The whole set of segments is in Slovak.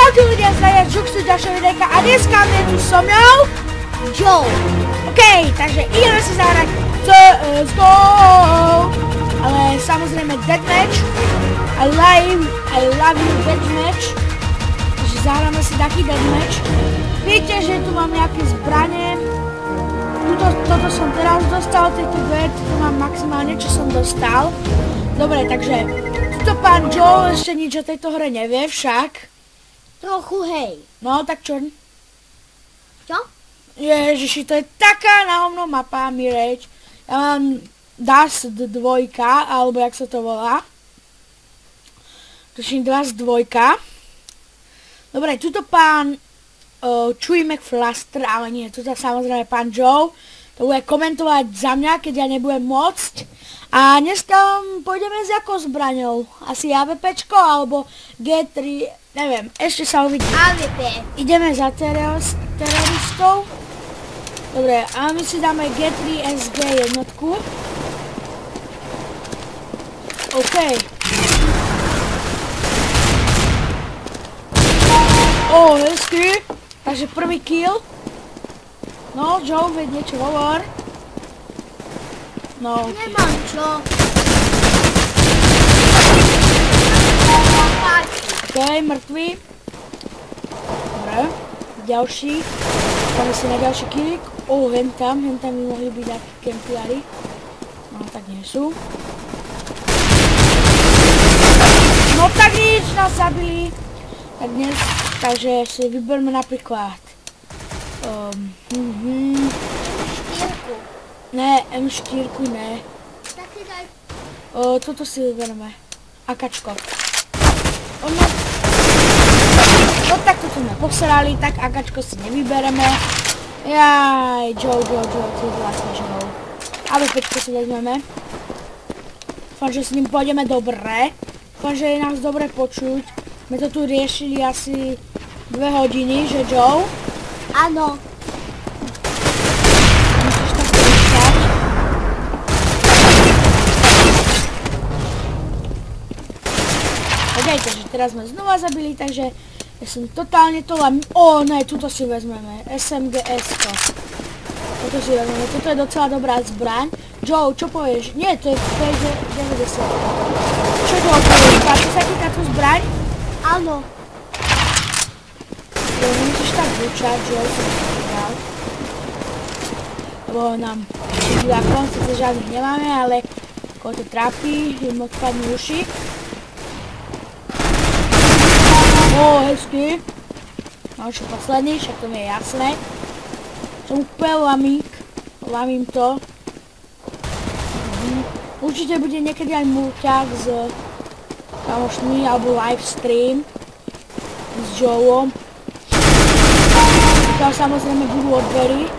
Čaute ľudia, zdravia Žuxu z ďalšieho videjka a dneska je tu so mnou Joe. OK, takže ideme si zahrať CSGO. Ale samozrejme deathmatch. I love you deathmatch. Takže zahráme si taký deathmatch. Viete, že tu mám nejaké zbranie. Toto som teraz už dostal, tieto dve, toto mám maximálne, čo som dostal. Dobre, takže tuto pán Joe ešte nič o tejto hre nevie však. Trochu, hej. No, tak čo? Čo? Ježiši, to je taká na hovno mapa, Mireč. Ja mám Dust 2, alebo jak sa to volá. Točím Dust 2. Dobre, tuto pán Chewy McFluster, ale nie, tuto samozrejme pán Joe. To bude komentovať za mňa, keď ja nebudem môcť. A dneska pôjdeme s jakou zbraňou? Asi AWPčko alebo G3, neviem, ešte sa uvidí. AWP. Ideme za teroristov. Dobre, a my si dáme G3 SG jednotku. OK. Hezky. Takže prvý kill. No, Joe, veď niečo hovor. No, okay. Nemám čo. OK, mŕtvý. Dobre, ďalší. Dáme si na ďalší killik. Hen tam by mohli byť takí kempiari. No, tak nie sú. No tak nič, nás zabili. Tak dnes, takže si vyberme napríklad Štyrku. Ne, M4 ne. Také daj. Toto si vybereme. AKčko. No tak toto sme posrali, tak AKčko si nevybereme. Jaj, Joe, ty vlastne Joe. AWPčko si vezmeme. Dúfam, že s ním pôjdeme dobre. Dúfam, že je nás dobre počuť. My to tu riešili asi 2 hodiny, že Joe? Áno. Musíš tak prečať. OK, takže teraz sme znova zabili, takže ja som totálne to len... Ne, tuto si vezmeme. SMG-S-ko. Toto si vezmeme, toto je docela dobrá zbraň. Joe, čo povieš? Nie, to je 90. Čo Joe povieš? Páči sa ti táto zbraň? Áno. Musíš tak bučať, Joe, som si povedal. Lebo nám divákom sice žiadnych nemáme, ale koho to trápi, im odpadnú uši. Hezky. No čo posledný, však to mi je jasné. Som úplne lamím to. Určite bude niekedy aj mulťák s kamošmi alebo livestream s Joeom. Tam samozrejme budú odbery.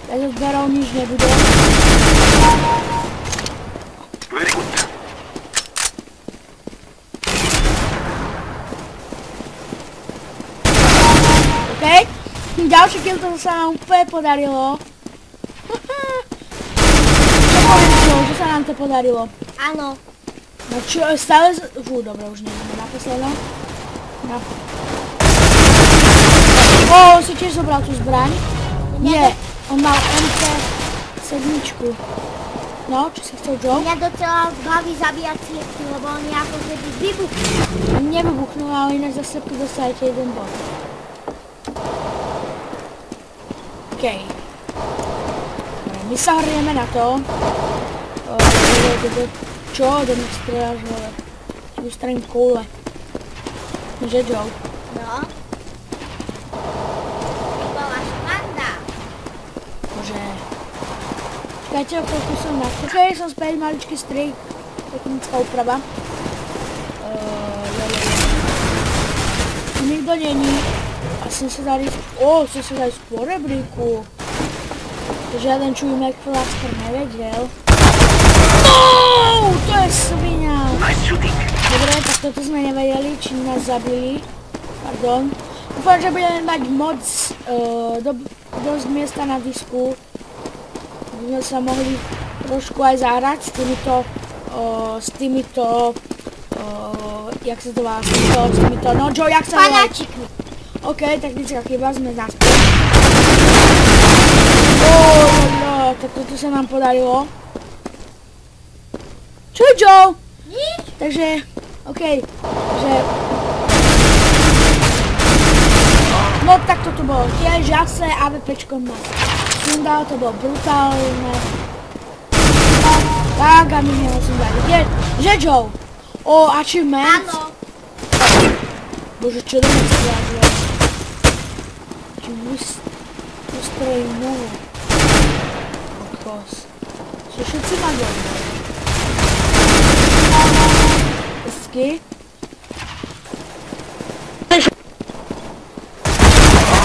Bez odberov nič nebude. OK. Ďalší kill, to sa nám úplne podarilo. Čo poviem, že sa nám to podarilo? Áno. No čo, stále... Dobre, už nejdeme na poslednom. On si tiež zobral tú zbraň. Nie, on mal MP7. No, čo si chcel, Joe? Mňa docela baví zabíjať slepky, lebo oni ako keby vybuchnú. Nevybuchnú, ale inak za slepky dostajete jeden bod. OK. My sa hrnieme na to. Čo? Do mňa strieľaš, ale... Ti ustrelím koule. Že, Joe? No. Bola španda. Bože. Čakajte, koľko som na... OK, som späť, maličký strik. Technická úprava. Nikto není. A som sa dali... som sa dali po rebríku. Žiaden Chewy McFluster nevedel. To je svinia. Dobre, tak toto sme nevedeli, či nás zabili. Pardon. Dúfam, že budeme mať moc dosť miesta na disku. Aby sme sa mohli trošku aj zahrať s týmito jak sa to volá, s týmito, no Joe, jak sa volá? Panáčikmi. OK, technická chyba, sme naspäť. Tak toto sa nám podarilo. Čo Joe? Nič. Takže, OK, že... No tak toto bolo tiež jasné, AVPčko nás sundal, to bolo brutálne. Tak a my sme sundali. Že Joe? O, achievement. Áno. Bože, čo dáme sa vládle? Či ustrojí nohu. Kokos. Čo všetci ma dobre. Esky.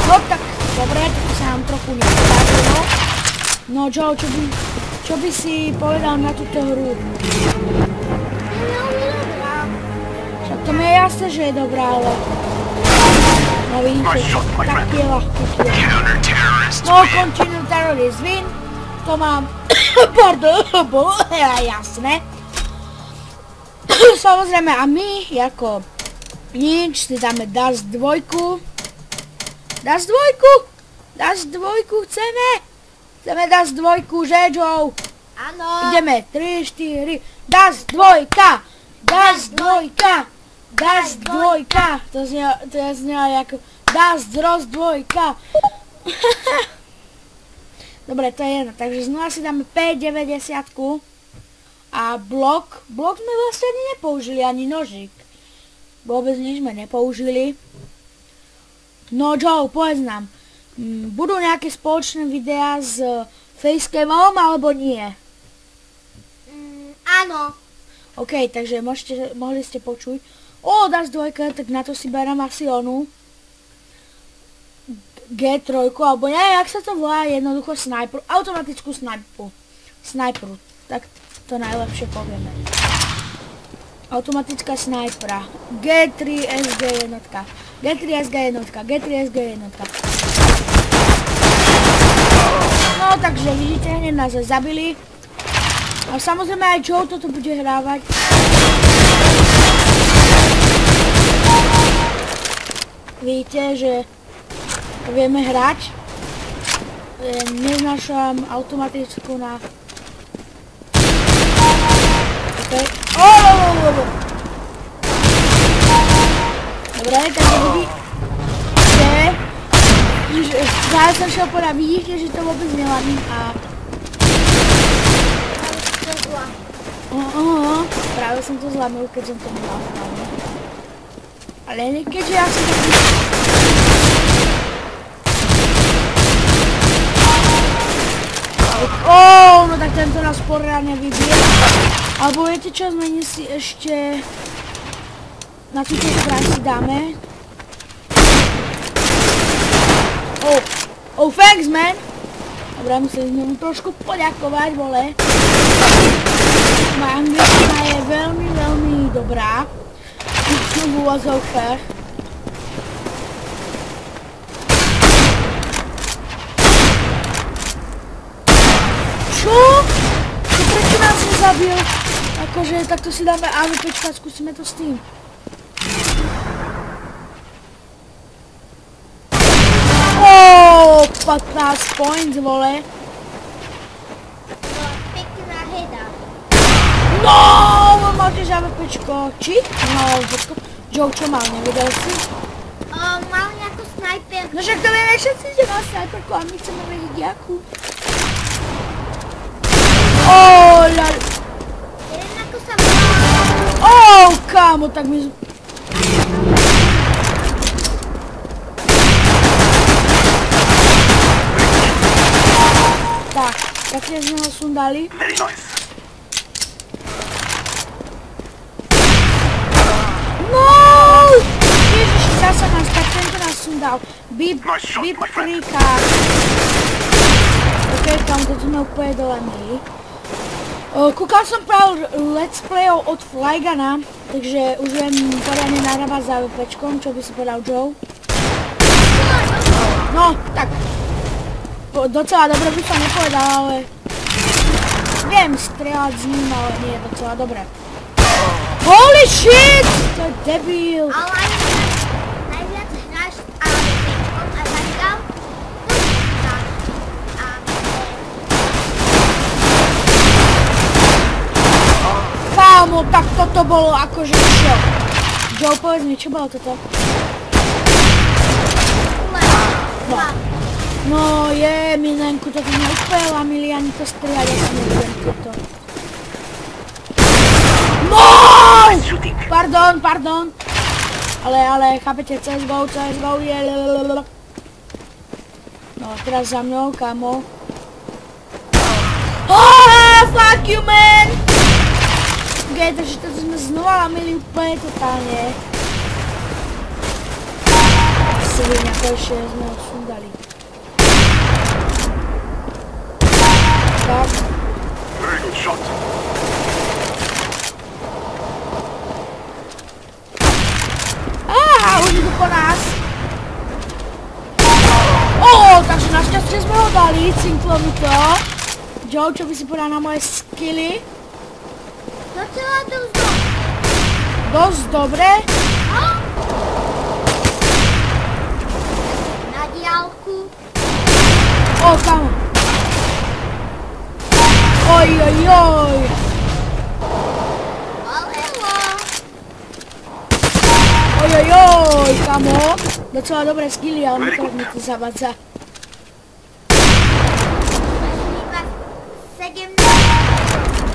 No tak, dobre, tak sa nám trochu nepodarilo. No Joe, čo by si povedal na túto hru? Však to mi je jasné, že je dobrá, ale... No vidíte, taký je ľahký. No, continue terrorist win. To mám... Pardon, bolo jasné. Samozrejme a my, ako... Nič, si dáme Dust 2. Dust 2! Dust 2 chceme! Chceme Dust 2, že Joe? Áno. Ideme, 3, 4, Dust 2! Dust 2! Dust 2! To znelo ako Dust Ross 2! Dobre, to je jedno, takže znova si dáme 5,90 a blok. Blok sme vlastne ani nepoužili, ani nožík. Vôbec nič sme nepoužili. No Joe, povedz nám, budú nejaké spoločné videá s Facecamom alebo nie? Áno. OK, takže mohli ste počuť. O, Dust 2, tak na to si berám asi onu G3, alebo neviem, jak sa to volá, jednoducho sniper, automatickú snajperu, tak to najlepšie povieme. Automatická snajpera, G3 SG1, G3 SG1, G3 SG1. No, takže vidíte, hneď nás zabili. A samozrejme aj Joe toto bude hrávať. Vidíte, že vieme hrať. Neznášam automatickú na... Okay. Dobre, takže vidíte, že zále som šiel povedať, vidíte, že to vôbec neladím a... Práve som to zlamil, keď som to nemal správne. Ale keďže ja som taký... No tak tento nás poriadne vybije. Alebo viete čo, zmením si ešte... Na túto stranu si dáme. Oh, thanks man! Dobre, musím mu trošku poďakovať, vole. Moja angličtina je veľmi, veľmi dobrá. V úvozovkách. Čo? Prečo nás nezabil? Akože, takto si dáme AVPčka, skúsime to s tým. Oh, 15 points, vole. Pekná heda. No, mal tiež AVPčko. Či? No, počko. Joe, čo mal, nevedel si? Mal nejakú snajperku. No však to vieme všetci, že má snajperku a my chceme vedieť jakú. Jeden ako sa volá. Kámo, tak my... Tak sme ho sundali. No! Ježiši, zasa nás, tak tento nás sundal. Bip príka. OK, tam to sme úplne dole my. Kúkal som práve let's playov od Flygana, takže už viem poriadne narábať za AVPčkom, čo by si povedal Joe. No, tak. Docela dobre by som nepovedal, ale... Viem strieľať s ním, ale nie je docela dobre. Holy Holy shit! To je debil. Ale aj najviac hráš a on aj zatiaľ. Kámo, tak toto bolo akože čo? Joe, povedz mi, čo bolo toto? No je, Milenku, toto mňa úplne lamili, ani to strieľať, ja si nebudem toto. No! Pardon. Ale, chápete, CSGO je... No, teraz za mnou, kámo. Fuck you, man! Ok, takže toto sme znova lamili úplne totálne. Svinia, konečne sme ho sundali. Tak. Very good shot. Už idú po nás. Takže našťastie sme ho dali, cinklo mi to. Joe, čo by si povedal na moje skilly? Docela dosť dobre. Dosť dobre? Na diaľku. Kamo. Ojojoj. Ojojoj, kamo. Docela dobré skilly, ale mi to zavadza.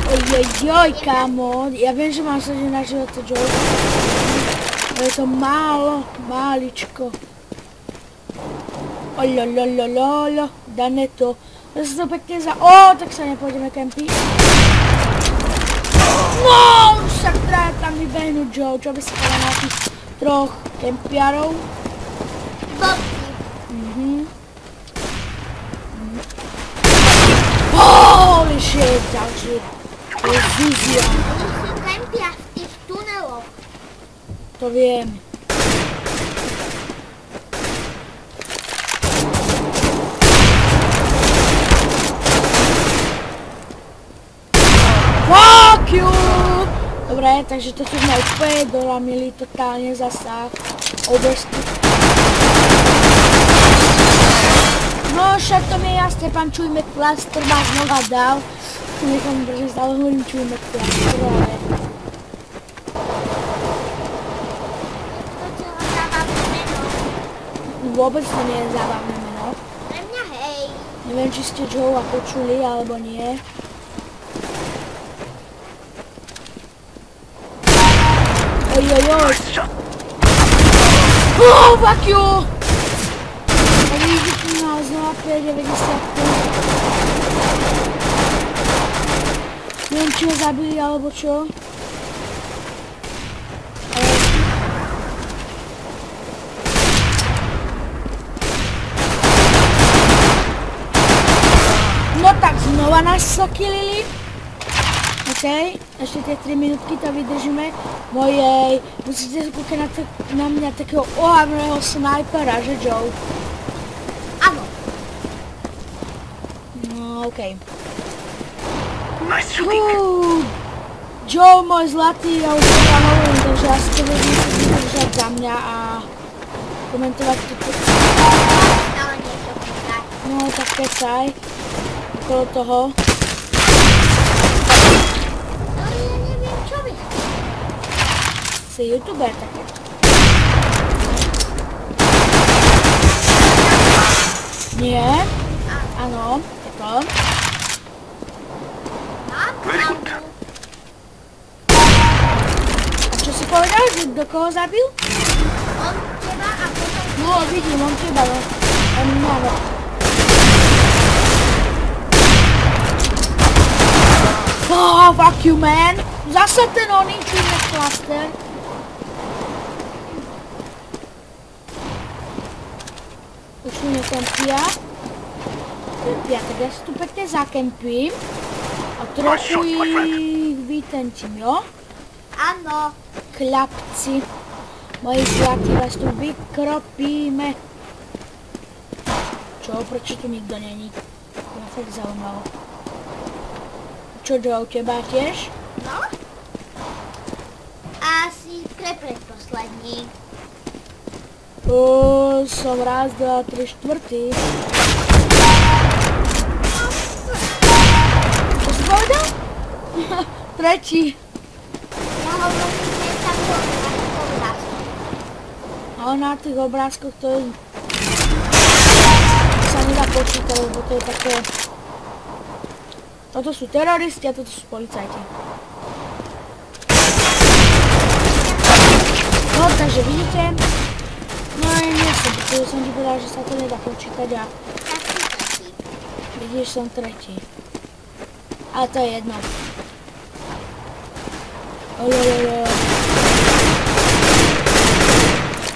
Ojojoj, kamo. Ja viem, že mám 7 na živote, Joe. Ale je to málo, máličko. Olololololo, dané to. To sa to pekne tak sa nepôjdeme kempiť. No, už sa traja tam vybehnú, Joe. Čo by si povedal na tých 3 kempiarov? Holy shit, ďalší. To je vizia. Oni si kempia v tých tuneloch. To viem. Fuck you! Dobre, takže to sme úplne dolamili totálne zasah. Obrovský. No však to mi je jasné, pán Čujmek Plaster ma znova dal. Nechám brže stále hovorím Čujmek Plaster, ale... Docela zábavné meno. Vôbec to nie je zábavné meno. Pre mňa hej. Neviem, či ste Joea počuli, alebo nie. Ojojoj. Fuck you! A vidíte na znova 590. Neviem, či ho zabili, alebo čo. No tak znova nás zakillili. OK, ešte tie 3 minútky to vydržíme. Mojej, musíte sa kúkať na mňa takého ohavného snajpera, že Joe? Áno. No, OK. Nice shooting. Joe, môj zlatý, ja už teda hovorím, takže asi to budem musieť vydržať za mňa a komentovať toto. Ale niečo kecaj. No, tak kecaj. Okolo toho. Si youtuber také. Nie? Áno, je to. Very good. A čo si povedal, že do koho zabil? On teba a potom... No, vidím, on teba, no. On mňa, no. Fuck you, man! Zase ten oný Čujmek Plaster. Už tu nekempia. Tak ja si tu pekne zakempím. A trochu ich vytentím, jo? Áno. Chlapci. Moji zlatí, vás tu vykropíme. Čo? Prečo tu nikto není? To ma fakt zaujímalo. Čo, Joe, teba tiež? No. A kto je predposledný? Som raz, dva, tri, štvrtý. Čo si povedal? Tretí. Ja hovorím, že tam bol na tých obrázkoch. A na tých obrázkoch to je... sa nedá počítať, lebo to je také... Toto sú teroristi a toto sú policajti. No, takže vidíte? No aj nie som, pretože som ti povedal, že sa to nedá počítať a... Tak si tretí. Vidíš, som tretí. Ale to je jedno.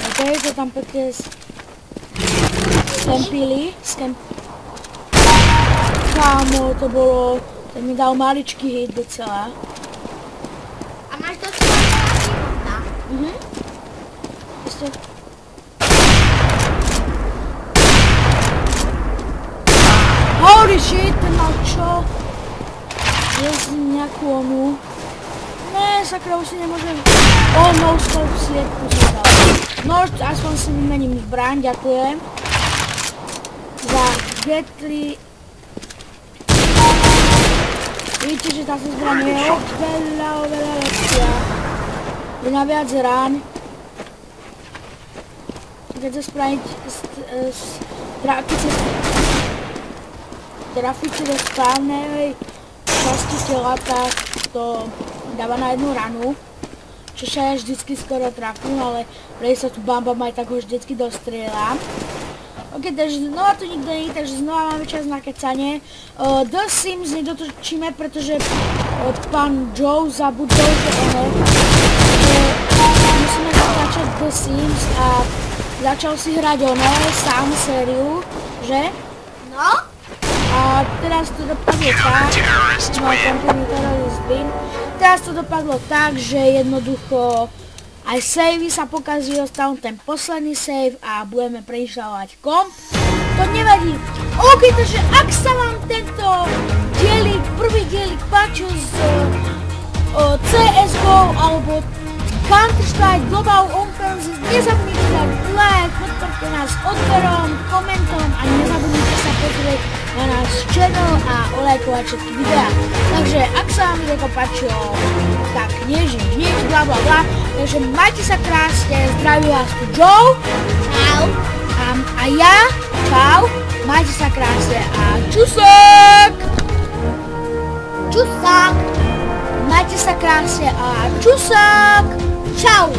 OK, to tam pekne skempili. Kámo, to bolo... Ten mi dal maličký hit docela. A máš docela veľa života. Ešte... Holy shit, ten mal čo? Je z nejakú onu. Ne, sakra, už si nemôžem... No scope sliepku som dal. No, aspoň si vymením zbraň, ďakujem. Za Gatli... Vidíte, že táto zbraň je oveľa lepšia. Je na viac rán. Keď sa spraviť trafiť do správnej časti tela, tak to dáva na jednu ranu. Čo sa ja vždycky skoro trafím, ale pre sa tu Bam Bam aj tak ho vždycky dostrieľa. Ok, takže znova tu nikto nie, takže znova máme čas na kecanie. The Sims nedotočíme, pretože pán Joe zabudol, že musíme zatáčať The Sims a začal si hrať sám sériu, že? No? A teraz to dopadlo tak, teraz to dopadlo tak, že jednoducho aj savey sa pokazí, ostal ten posledný save a budeme preinštalovať komp. To nevadí. OK, takže ak sa vám tento dielik, prvý dielik páčil z CSGO alebo Counter-Strike Global Offensive, nezabudnite dať like, podporte nás odberom, komentom a nezabudnite sa pozrieť na náš channel a olajkovať všetky videá. Takže ak sa vám video páčilo, tak nič, bla bla bla. Takže majte sa krásne, zdraví vás tu Joe. Čau. A ja, čau, majte sa krásne a čusok! Čusák. Majte sa krásne a čusok! Čau!